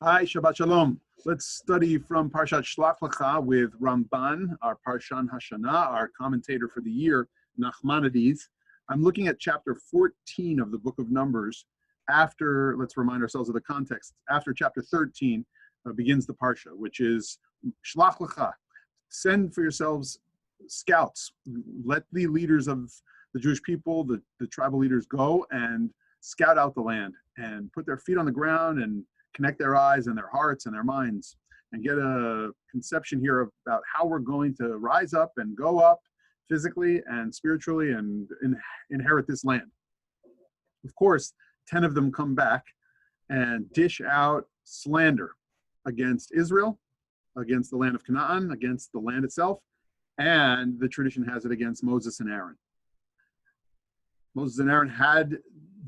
Hi, Shabbat Shalom. Let's study from Parshat Shlach Lecha with Ramban, our Parshan Hashanah, our commentator for the year, Nachmanides. I'm looking at chapter 14 of the book of Numbers. After, let's remind ourselves of the context, after chapter 13 begins the Parsha, which is Shlach Lecha. Send for yourselves scouts. Let the leaders of the Jewish people, the tribal leaders, go and scout out the land and put their feet on the ground and connect their eyes and their hearts and their minds and get a conception here about how we're going to rise up and go up physically and spiritually and inherit this land. Of course, 10 of them come back and dish out slander against Israel, against the land of Canaan, against the land itself, and the tradition has it against Moses and Aaron. Moses and Aaron had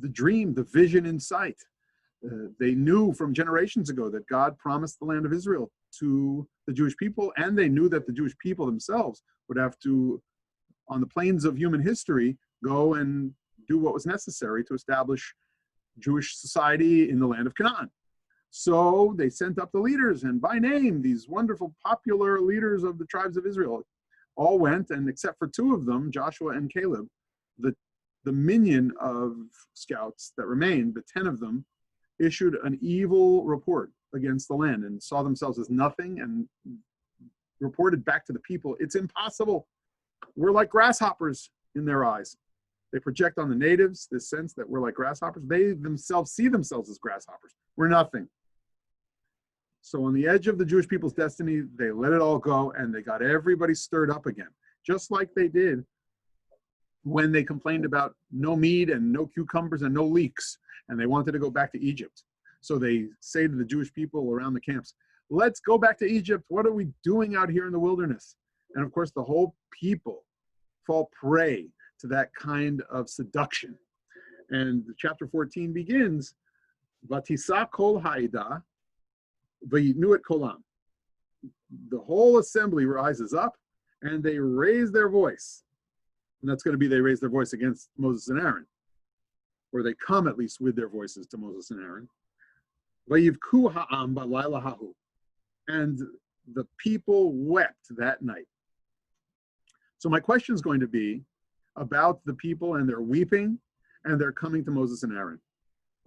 the dream, the vision in sight. They knew from generations ago that God promised the land of Israel to the Jewish people, and they knew that the Jewish people themselves would have to, on the plains of human history, go and do what was necessary to establish Jewish society in the land of Canaan. So they sent up the leaders, and by name, these wonderful popular leaders of the tribes of Israel all went, and except for two of them, Joshua and Caleb, the minion of scouts that remained, the 10 of them, issued an evil report against the land and saw themselves as nothing and reported back to the people, it's impossible. We're like grasshoppers in their eyes. They project on the natives this sense that we're like grasshoppers. They themselves see themselves as grasshoppers. We're nothing. So on the edge of the Jewish people's destiny, they let it all go and they got everybody stirred up again, just like they did when they complained about no meat and no cucumbers and no leeks, and they wanted to go back to Egypt. So they say to the Jewish people around the camps, let's go back to Egypt. What are we doing out here in the wilderness? And of course, the whole people fall prey to that kind of seduction. And chapter 14 begins, Vatisa kol ha'ida, v'yitnu et kolam. The whole assembly rises up and they raise their voice. And that's going to be they raise their voice against Moses and Aaron, or they come at least with their voices to Moses and Aaron. Vayivku ha'am b'layla hahu, and the people wept that night. So my question is going to be about the people and their weeping and their coming to Moses and Aaron.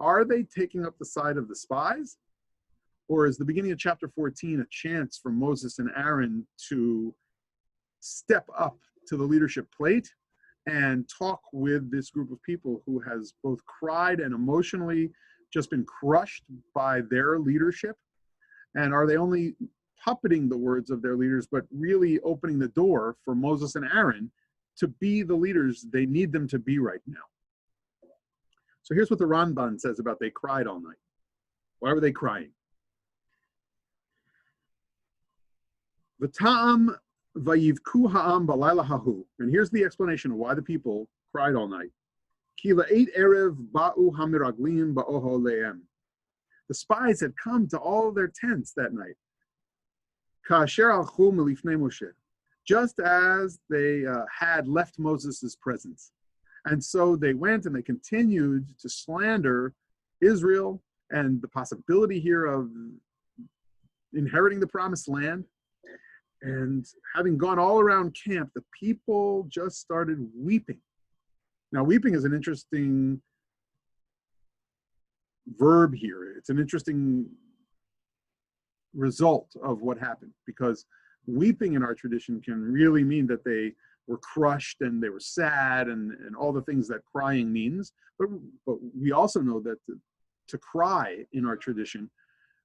Are they taking up the side of the spies, or is the beginning of chapter 14 a chance for Moses and Aaron to step up to the leadership plate and talk with this group of people who has both cried and emotionally just been crushed by their leadership? And are they only puppeting the words of their leaders, but really opening the door for Moses and Aaron to be the leaders they need them to be right now? So here's what the Ramban says about they cried all night. Why were they crying? V'ta'am vayivku ha'am b'layla hahu. And here's the explanation of why the people cried all night. Ki la'eit erev ba'u hamiraglim ba'oho le'em. The spies had come to all their tents that night. Ka'asher alchu milifnei Moshe. Just as they had left Moses' presence. And so they went and they continued to slander Israel and the possibility here of inheriting the promised land. And having gone all around camp, the people just started weeping. Now, weeping is an interesting verb here. It's an interesting result of what happened, because weeping in our tradition can really mean that they were crushed and they were sad and all the things that crying means. But we also know that to cry in our tradition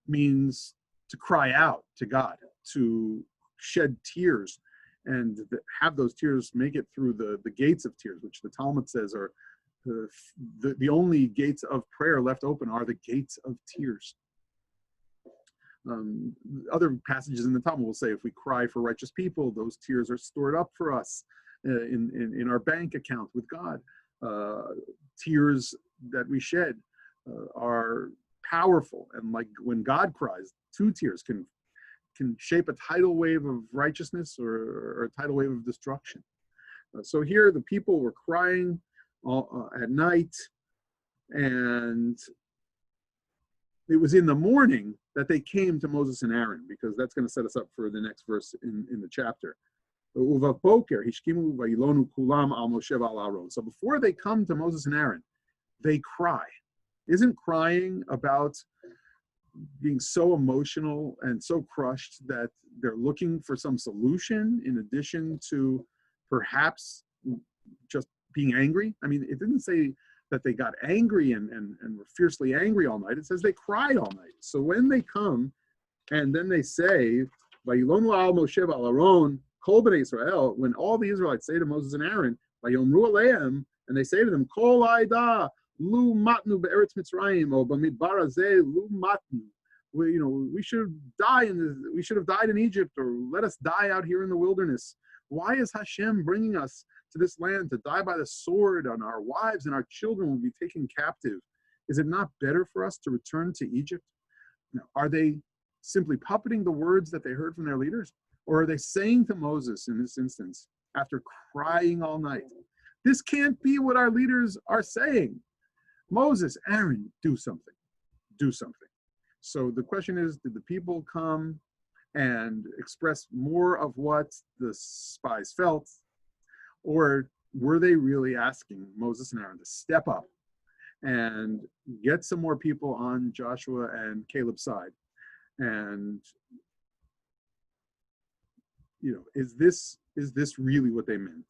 means to cry out to God, to shed tears and have those tears make it through the gates of tears, which the Talmud says are the only gates of prayer left open are the gates of tears. Other passages in the Talmud will say if we cry for righteous people, those tears are stored up for us in our bank account with God. Tears that we shed are powerful, and like when God cries, 2 tears can shape a tidal wave of righteousness or a tidal wave of destruction. So here the people were crying at night, and it was in the morning that they came to Moses and Aaron, because that's going to set us up for the next verse in the chapter. So before they come to Moses and Aaron, they cry. Isn't crying about being so emotional and so crushed that they're looking for some solution in addition to perhaps just being angry? I mean, it didn't say that they got angry and were fiercely angry all night. It says they cried all night. So when they come and then they say, Vayilonu al Moshe v'al Aaron, Kol b'nei Israel, when all the Israelites say to Moses and Aaron, Vayomru aleim, and they say to them, Kol aida lu matnu be'eretz Mitzrayim, or b'midbar hazeh lu matnu. We should we should have died in Egypt, or let us die out here in the wilderness. Why is Hashem bringing us to this land to die by the sword, and our wives and our children will be taken captive? Is it not better for us to return to Egypt? Now, are they simply puppeting the words that they heard from their leaders? Or are they saying to Moses in this instance, after crying all night, this can't be what our leaders are saying. Moses, Aaron, do something. Do something. So the question is, did the people come and express more of what the spies felt? Or were they really asking Moses and Aaron to step up and get some more people on Joshua and Caleb's side? And, is this really what they meant?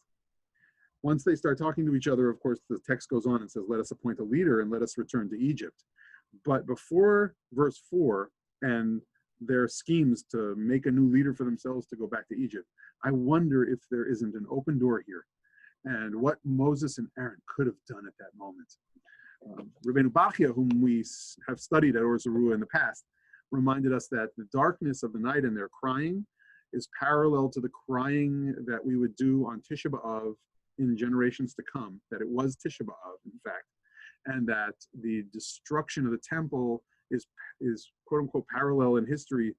Once they start talking to each other, of course, the text goes on and says, let us appoint a leader and let us return to Egypt. But before verse 4 and their schemes to make a new leader for themselves to go back to Egypt, I wonder if there isn't an open door here, and what Moses and Aaron could have done at that moment. Rabbeinu Bachia, whom we have studied at Or Zarua in the past, reminded us that the darkness of the night and their crying is parallel to the crying that we would do on Tisha B'Av in generations to come, that it was Tisha B'Av, in fact, and that the destruction of the temple is quote unquote parallel in history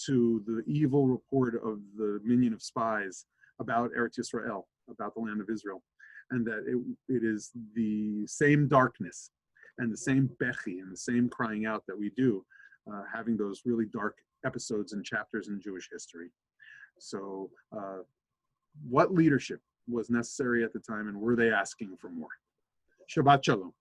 to the evil report of the minion of spies about Eretz Yisrael, about the land of Israel, and that it is the same darkness and the same bechi and the same crying out that we do, having those really dark episodes and chapters in Jewish history. So what leadership was necessary at the time, and were they asking for more? Shabbat Shalom.